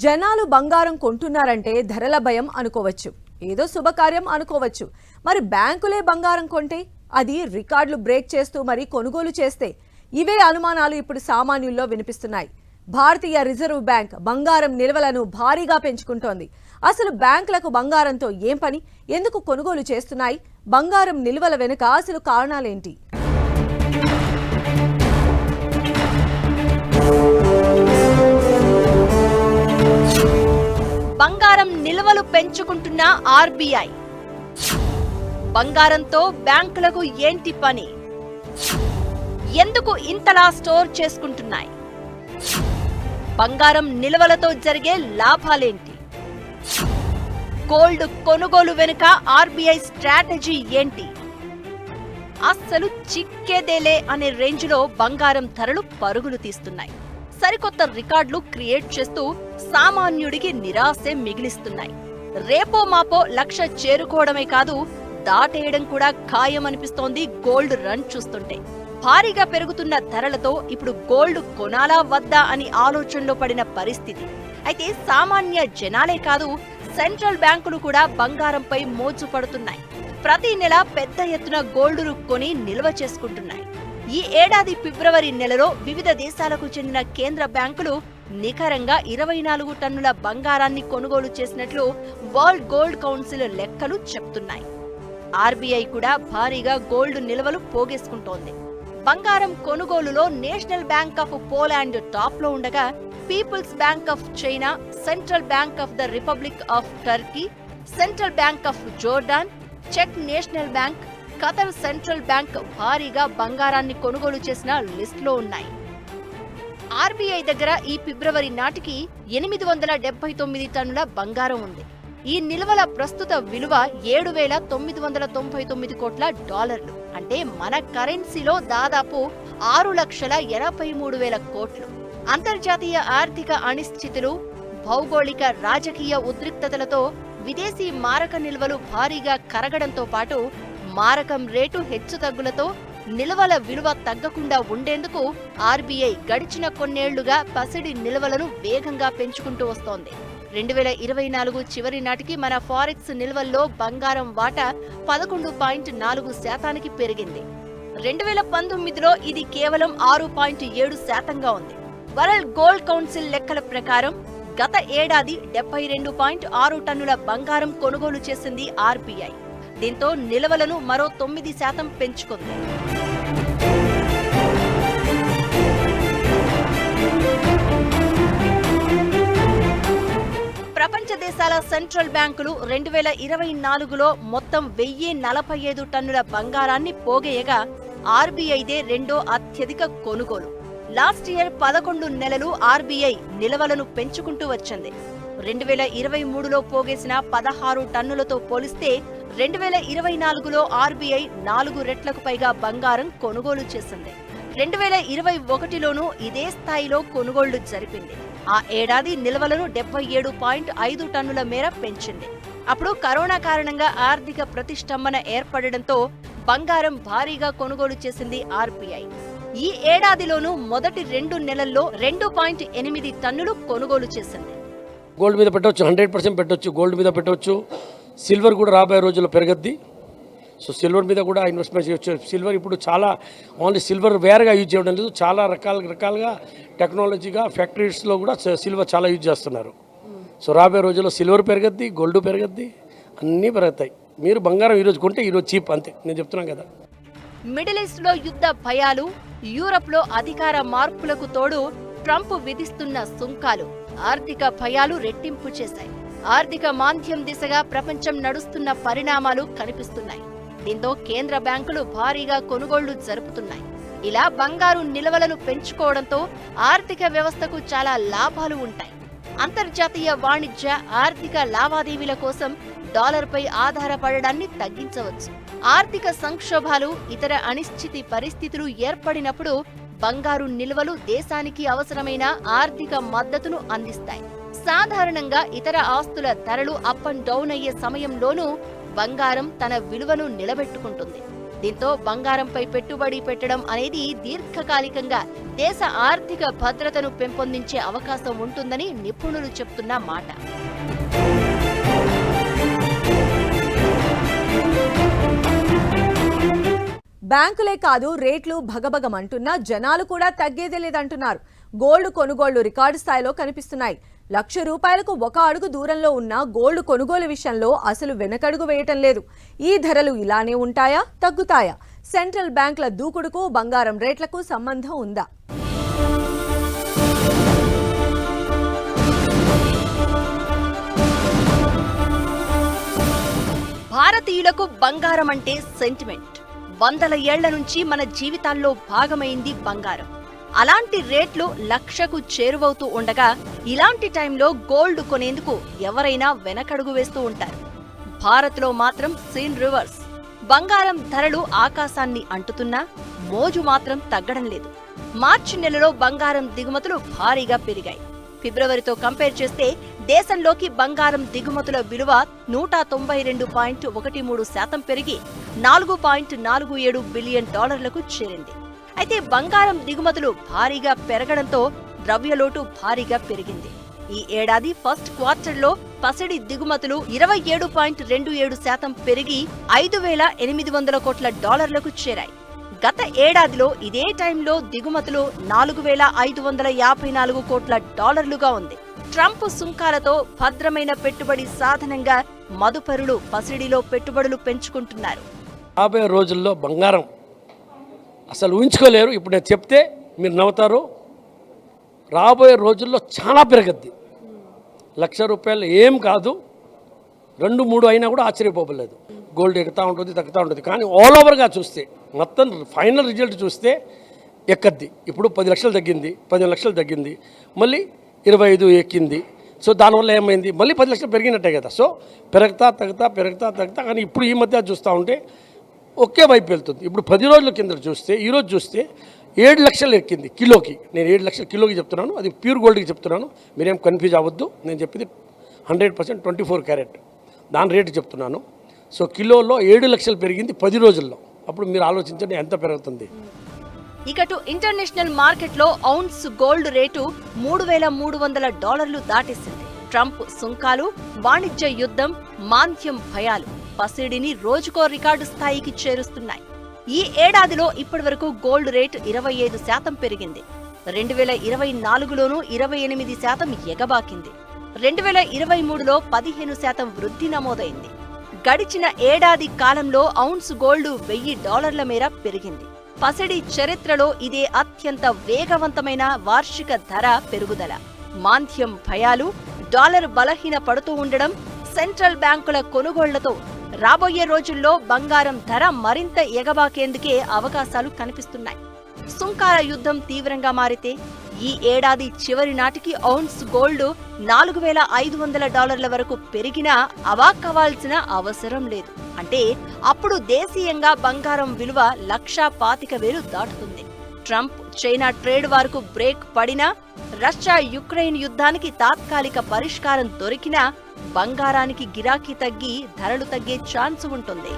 జనాలు బంగారం కొంటున్నారంటే ధరల భయం అనుకోవచ్చు, ఏదో శుభకార్యం అనుకోవచ్చు. మరి బ్యాంకులే బంగారం కొంటే, అది రికార్డులు బ్రేక్ చేస్తూ మరి కొనుగోలు చేస్తే, ఇవే అనుమానాలు ఇప్పుడు సామాన్యుల్లో వినిపిస్తున్నాయి. భారతీయ రిజర్వ్ బ్యాంక్ బంగారం నిల్వలను భారీగా పెంచుకుంటోంది. అసలు బ్యాంకులకు బంగారంతో ఏం పని, ఎందుకు కొనుగోలు చేస్తున్నాయి, బంగారం నిల్వల వెనుక అసలు కారణాలేంటి? బంగారం నిల్వలు పెంచుకుంటున్న ఆర్బీఐ, బంగారంతో బ్యాంకులకు ఏంటి పని, ఎందుకు ఇంతలా స్టోర్ చేసుకుంటున్నాయి, బంగారం నిల్వలతో జరిగే లాభాలేంటి, గోల్డ్ కొనుగోలు వెనుక ఆర్బీఐ స్ట్రాటజీ ఏంటి, అస్సలు చిక్కేదేలే అనే రేంజ్లో బంగారం ధరలు పరుగులు తీస్తున్నాయి. సరికొత్త రికార్డులు క్రియేట్ చేస్తూ సామాన్యుడికి నిరాశే మిగిలిస్తున్నాయి. రేపో మాపో 1,00,000 చేరుకోవడమే కాదు, దాటేయడం కూడా ఖాయమనిపిస్తోంది గోల్డ్ రన్ చూస్తుంటే. భారీగా పెరుగుతున్న ధరలతో ఇప్పుడు గోల్డ్ కొనాలా వద్దా అని ఆలోచనలో పడిన పరిస్థితి. అయితే సామాన్య జనాలే కాదు, సెంట్రల్ బ్యాంకులు కూడా బంగారంపై మోజు పడుతున్నాయి. ప్రతి నెల పెద్ద ఎత్తున గోల్డును కొని నిల్వ చేసుకుంటున్నాయి. ఈ ఏడాది ఫిబ్రవరి నెలలో వివిధ దేశాలకు చెందిన కేంద్ర బ్యాంకులు నికరంగా 24 టన్నుల బంగారాన్ని కొనుగోలు చేసినట్లు వరల్డ్ గోల్డ్ కౌన్సిల్ లెక్కలు చెప్తున్నాయి. ఆర్బీఐ కూడా భారీగా గోల్డ్ నిల్వలు పోగేసుకుంటోంది. బంగారం కొనుగోలులో national bank of Poland top లో ఉండగా, people's bank of China, central bank of the republic of Turkey, central bank of Jordan, చెక్ national bank, Qatar central bank భారీగా బంగారాన్ని కొనుగోలు చేసిన లిస్టులో ఉన్నాయి. ఆర్బీఐ దగ్గర ఈ ఫిబ్రవరి నాటికి 879 టన్నుల బంగారం ఉంది. ఈ నిల్వల ప్రస్తుత విలువ $7,999 కోట్ల, అంటే మన కరెన్సీలో దాదాపు 6,83,000 కోట్లు. అంతర్జాతీయ ఆర్థిక అనిశ్చితులు, భౌగోళిక రాజకీయ ఉద్రిక్తతలతో విదేశీ మారక నిల్వలు భారీగా కరగడంతో పాటు మారకం రేటు హెచ్చుతగ్గులతో నిల్వల విలువ తగ్గకుండా ఉండేందుకు ఆర్బీఐ గడిచిన కొన్నేళ్లుగా పసిడి నిల్వలను వేగంగా పెంచుకుంటూ వస్తోంది. 2024 చివరి నాటికి మన ఫారెక్స్ నిల్వల్లో బంగారం వాటా 11.4% పెరిగింది. 2019లో ఇది కేవలం 6.7%గా ఉంది. వరల్డ్ గోల్డ్ కౌన్సిల్ లెక్కల ప్రకారం గత ఏడాది 72.6 టన్నుల బంగారం కొనుగోలు చేసింది ఆర్బీఐ. దీంతో నిల్వలను మరో 9% పెంచుకుంది. ప్రపంచ దేశాల సెంట్రల్ బ్యాంకులు 2024లో మొత్తం 1,045 టన్నుల బంగారాన్ని పోగేయగా, ఆర్బీఐదే రెండో అత్యధిక కొనుగోలు. లాస్ట్ ఇయర్ 11 నెలలు ఆర్బీఐ నిల్వలను పెంచుకుంటూ వచ్చింది. 2023లో పోగేసిన 16 టన్నులతో పోలిస్తే 2024లో ఆర్బీఐ 4 రెట్లకు పైగా బంగారం కొనుగోలు చేసింది. 2021లోనూ ఇదే స్థాయిలో కొనుగోళ్లు జరిపింది. ఆ ఏడాది నిల్వలను 77.5 టన్నుల మేర పెంచింది. అప్పుడు కరోనా కారణంగా ఆర్థిక ప్రతిష్టంభన ఏర్పడడంతో బంగారం భారీగా కొనుగోలు చేసింది ఆర్బీఐ. ఈ ఏడాదిలోనూ మొదటి 2 నెలల్లో 2.8 టన్నులు కొనుగోలు చేసింది. గోల్డ్ మీద పెట్టవచ్చు, 100% పెట్టవచ్చు, గోల్డ్ మీద పెట్టవచ్చు. సిల్వర్ కూడా రాబోయే రోజుల్లో పెరగద్ది. సో సిల్వర్ మీద కూడా ఇన్వెస్ట్మెంట్ చేయవచ్చు. సిల్వర్ ఇప్పుడు చాలా ఓన్లీ సిల్వర్ వేరుగా యూజ్ చేయడం లేదు, చాలా రకాలుగా టెక్నాలజీగా ఫ్యాక్టరీస్లో కూడా సిల్వర్ చాలా యూజ్ చేస్తున్నారు. సో రాబోయే రోజుల్లో సిల్వర్ పెరగద్ది, గోల్డ్ పెరగద్ది, అన్నీ పెరుగుతాయి. మీరు బంగారం ఈరోజు కొంటే ఈరోజు చీప్, అంతే నేను చెప్తున్నాను కదా. మిడిల్ ఈస్ట్లో యుద్ధ భయాలు, యూరప్లో అధికార మార్పులకు తోడు ట్రంప్ విధిస్తున్న సుంకాలు ఆర్థిక భయాలు రెట్టింపు చేశాయి. ఆర్థిక మాంద్యం దిశగా ప్రపంచం నడుస్తున్న పరిణామాలు కనిపిస్తున్నాయి. దీంతో కేంద్ర బ్యాంకులు భారీగా కొనుగోళ్లు జరుపుతున్నాయి. ఇలా బంగారు నిల్వలను పెంచుకోవడంతో ఆర్థిక వ్యవస్థకు చాలా లాభాలు ఉంటాయి. అంతర్జాతీయ వాణిజ్య, ఆర్థిక లావాదేవీల కోసం డాలర్పై ఆధారపడడాన్ని తగ్గించవచ్చు. ఆర్థిక సంక్షోభాలు, ఇతర అనిశ్చితి పరిస్థితులు ఏర్పడినప్పుడు బంగారు నిల్వలు దేశానికి అవసరమైన ఆర్థిక మద్దతును అందిస్తాయి. సాధారణంగా ఇతర ఆస్తుల ధరలు అప్ అండ్ డౌన్ అయ్యే సమయంలోనూ బంగారం తన విలువను నిలబెట్టుకుంటుంది. దీంతో బంగారంపై పెట్టుబడి పెట్టడం అనేది దీర్ఘకాలికంగా దేశ ఆర్థిక భద్రతను పెంపొందించే అవకాశం ఉంటుందని నిపుణులు చెప్తున్న మాట. బ్యాంకులే కాదు రేట్లు భగభగమంటున్నా జనాలు కూడా తగ్గేదే లేదంటున్నారు. గోల్డ్ కొనుగోళ్లు రికార్డు స్థాయిలో కనిపిస్తున్నాయి. ₹1,00,000కు ఒక అడుగు దూరంలో ఉన్న గోల్డ్ కొనుగోలు విషయంలో అసలు వెనకడుగు వేయటం లేదు. ఈ ధరలు ఇలానే ఉంటాయా, తగ్గుతాయా? సెంట్రల్ బ్యాంకుల దూకుడుకు బంగారం రేట్లకు సంబంధం ఉందా? భారతీయులకు బంగారం అంటే సెంటిమెంట్. వందల ఏళ్ల నుంచి మన జీవితాల్లో భాగమైంది బంగారం. అలాంటి రేట్లు 1,00,000కు చేరువవుతూ ఉండగా ఇలాంటి టైంలో గోల్డ్ కొనేందుకు ఎవరైనా వెనకడుగు వేస్తూ ఉంటారు. భారత్లో మాత్రం సీన్ రివర్స్. బంగారం ధరలు ఆకాశాన్ని అంటుతున్నా మోజు మాత్రం తగ్గడం లేదు. మార్చి నెలలో బంగారం దిగుమతులు భారీగా పెరిగాయి. ఫిబ్రవరితో కంపేర్ చేస్తే దేశంలోకి బంగారం దిగుమతుల విలువ 192.13% పెరిగి $4.47 బిలియన్ చేరింది. అయితే బంగారం దిగుమతులు భారీగా పెరగడంతో ద్రవ్యలోటు భారీగా పెరిగింది. ఈ ఏడాది ఫస్ట్ క్వార్టర్లో పసిడి దిగుమతులు 27.27% పెరిగి $5,800 కోట్ల చేరాయి. గత ఏడాదిలో ఇదే టైంలో దిగుమతులు $4,554 కోట్ల ఉంది. ట్రంప్ సుంకాలతో భద్రమైన పెట్టుబడి సాధనంగా మదుపరులు పసిడిలో పెట్టుబడులు పెంచుకుంటున్నారు. రాబోయే రోజుల్లో బంగారం అసలు ఊహించుకోలేరు. ఇప్పుడు నేను చెప్తే మీరు నవ్వుతారు. రాబోయే రోజుల్లో చాలా పెరగద్ది. ₹1,00,000 ఏం కాదు, 2-3 అయినా కూడా ఆశ్చర్యపోలేదు. గోల్డ్ ఎక్కుతా ఉంటుంది, తగ్గుతూ ఉంటుంది. కానీ ఆల్ ఓవర్గా చూస్తే మొత్తం ఫైనల్ రిజల్ట్ చూస్తే ఎక్కద్ది. ఇప్పుడు 10 లక్షలు తగ్గింది, 15 లక్షలు తగ్గింది, మళ్ళీ 25 ఎక్కింది. సో దానివల్ల ఏమైంది, మళ్ళీ 10 లక్షలు పెరిగినట్టే కదా. సో పెరుగుతా కానీ ఇప్పుడు ఈ మధ్య చూస్తూ ఉంటే ఒకే వైపు వెళ్తుంది. ఇప్పుడు 10 రోజుల కింద చూస్తే ఈరోజు చూస్తే 7 లక్షలు ఎక్కింది కిలోకి. నేను 7 లక్షల కిలోకి చెప్తున్నాను, అది ప్యూర్ గోల్డ్కి చెప్తున్నాను. మీరేం కన్ఫ్యూజ్ అవ్వద్దు. నేను చెప్పింది 100% 24 క్యారెట్ దాని రేటు చెప్తున్నాను. సో కిలోలో 7 లక్షలు పెరిగింది 10 రోజుల్లో. అప్పుడు మీరు ఆలోచించండి ఎంత పెరుగుతుంది. ఇకటు ఇంటర్నేషనల్ మార్కెట్లో ఔన్స్ గోల్డ్ రేటు $3,300 దాటేసింది. ట్రంప్ సుంకాలు, వాణిజ్య యుద్ధం, మాంద్యం భయాలు పసిడిని రోజుకో రికార్డు స్థాయికి చేరుస్తున్నాయి. ఈ ఏడాదిలో ఇప్పటివరకు గోల్డ్ రేటు 25% పెరిగింది. 2024లోనూ 28% ఎగబాకింది. 2023లో 15% వృద్ధి నమోదైంది. గడిచిన ఏడాది కాలంలో ఔన్స్ గోల్డ్ $1,000 మేర పెరిగింది. పసిడి చరిత్రలో ఇదే అత్యంత వేగవంతమైన వార్షిక ధర పెరుగుదల. మాంద్యం భయాలు, డాలర్ బలహీన పడుతూ ఉండడం, సెంట్రల్ బ్యాంకుల కొనుగోళ్లతో రాబోయే రోజుల్లో బంగారం ధర మరింత ఎగబాకేందుకే అవకాశాలు కనిపిస్తున్నాయి. సుంకాల యుద్ధం తీవ్రంగా మారితే ఈ ఏడాది చివరి నాటికి ఔన్స్ గోల్డ్ $4,500 వరకు పెరిగినా అవాక్కవాల్సిన అవసరం లేదు. అంటే అప్పుడు దేశీయంగా బంగారం విలువ 1,25,000 దాటుతుంది. ట్రంప్ చైనా ట్రేడ్ వార్కు బ్రేక్ పడినా, రష్యా యుక్రెయిన్ యుద్ధానికి తాత్కాలిక పరిష్కారం దొరికినా బంగారానికి గిరాకీ తగ్గి ధరలు తగ్గే ఛాన్స్ ఉంటుంది.